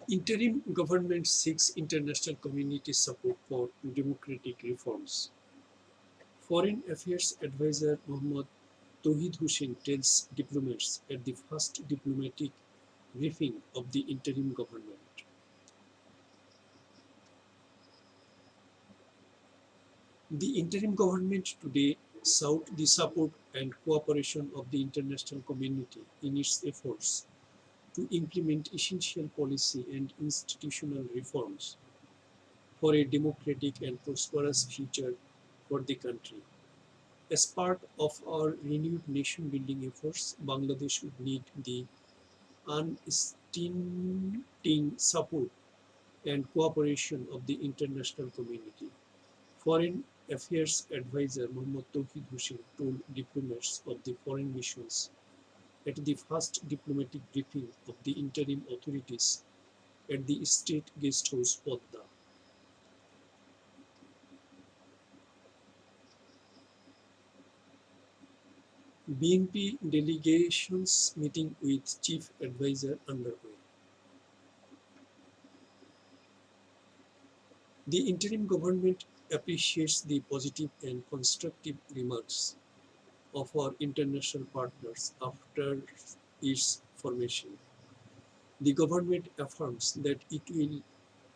Interim government seeks international community support for democratic reforms. Foreign Affairs Advisor Mohammad Touhid Hussein tells diplomats at the first diplomatic briefing of the interim government. The interim government today sought the support and cooperation of the international community in its efforts to implement essential policy and institutional reforms for a democratic and prosperous future for the country. As part of our renewed nation building efforts, Bangladesh would need the unstinting support and cooperation of the international community. Foreign Affairs Advisor Mohammad Tawhid Hussein told diplomats of the foreign missions at the first diplomatic briefing of the interim authorities at the State Guest House, Padma. BNP delegations meeting with Chief Advisor underway. The interim government appreciates the positive and constructive remarks of our international partners after its formation. The government affirms that it will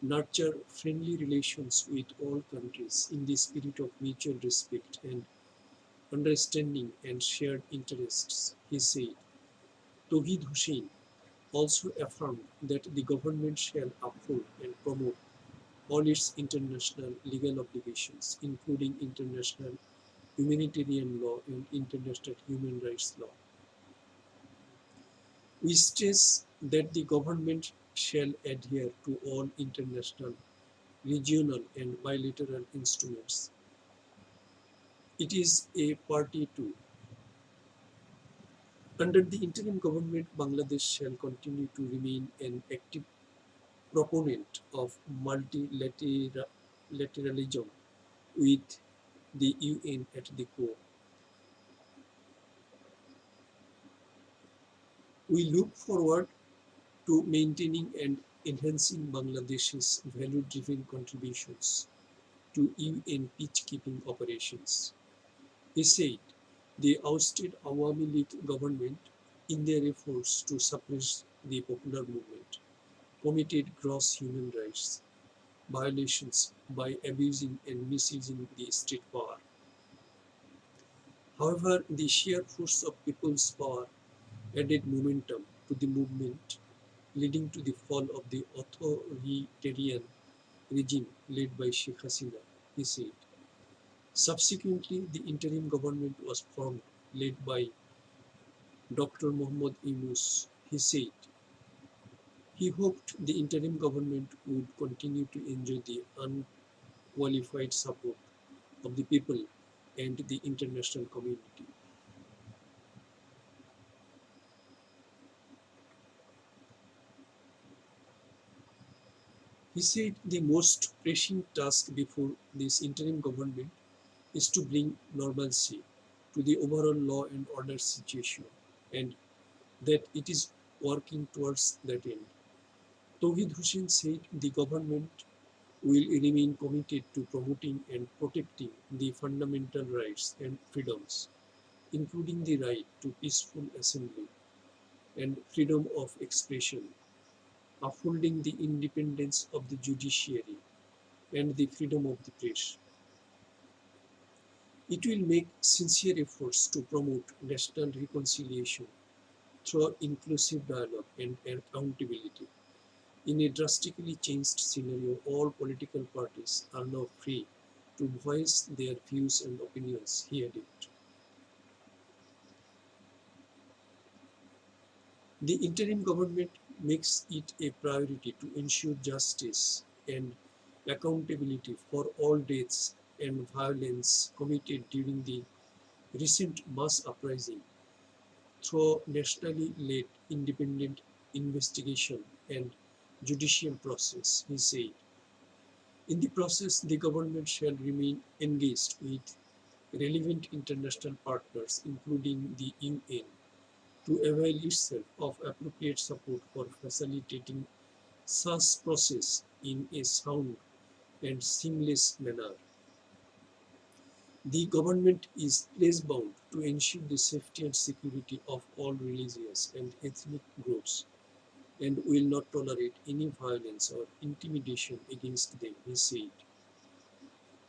nurture friendly relations with all countries in the spirit of mutual respect and understanding and shared interests, he said. Tawhid Hussein also affirmed that the government shall uphold and promote all its international legal obligations, including international humanitarian law and international human rights law. We stress that the government shall adhere to all international, regional, and bilateral instruments it is a party to. Under the interim government, Bangladesh shall continue to remain an active proponent of multilateralism with the UN at the core. We look forward to maintaining and enhancing Bangladesh's value-driven contributions to UN peacekeeping operations. He said they ousted Awami League government in their efforts to suppress the popular movement, committed gross human rights violations by abusing and misusing the state power. However, the sheer force of people's power added momentum to the movement, leading to the fall of the authoritarian regime led by Sheikh Hasina, he said. Subsequently, the interim government was formed, led by Dr. Mohammad Yunus. He said he hoped the interim government would continue to enjoy the unqualified support of the people and the international community. He said the most pressing task before this interim government is to bring normalcy to the overall law and order situation and that it is working towards that end. Tawhid Hussein said the government will remain committed to promoting and protecting the fundamental rights and freedoms, including the right to peaceful assembly and freedom of expression, upholding the independence of the judiciary and the freedom of the press. It will make sincere efforts to promote national reconciliation through inclusive dialogue and accountability. In a drastically changed scenario, all political parties are now free to voice their views and opinions, he added. The interim government makes it a priority to ensure justice and accountability for all deaths and violence committed during the recent mass uprising through nationally led independent investigation and judicial process, he said. In the process, the government shall remain engaged with relevant international partners, including the UN, to avail itself of appropriate support for facilitating such process in a sound and seamless manner. The government is place-bound to ensure the safety and security of all religious and ethnic groups and will not tolerate any violence or intimidation against them, he said.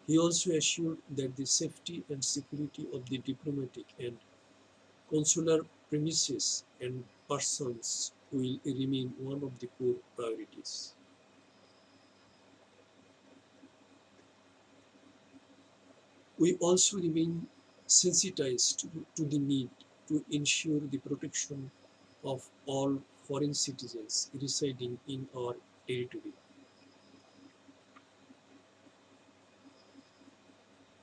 He also assured that the safety and security of the diplomatic and consular premises and persons will remain one of the core priorities. We also remain sensitized to the need to ensure the protection of all foreign citizens residing in our territory.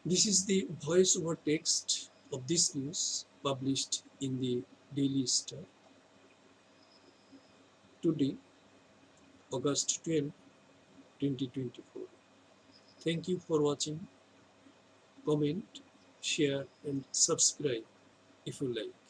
This is the voice over text of this news published in the Daily Star today, August 12, 2024. Thank you for watching. Comment, share, and subscribe if you like.